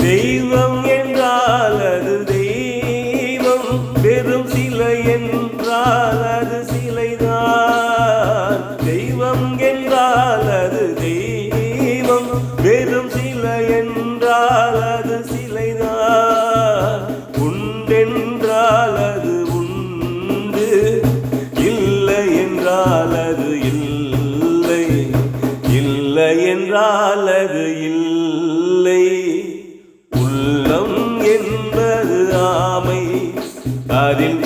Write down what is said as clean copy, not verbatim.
தெய்வம் என்றால் அது தெய்வம், வெறும் சிலை என்றால் அது சிலைதான். தெய்வம் என்றால் அது தெய்வம், வெறும் சிலை என்றால் அது சிலைதான். உண்டென்றால் அது உண்டு, இல்லை என்றால் அது இல்லை, இல்லை என்றால் அது இல்லை. உள்ளம் என்பது ஆமை, அதில்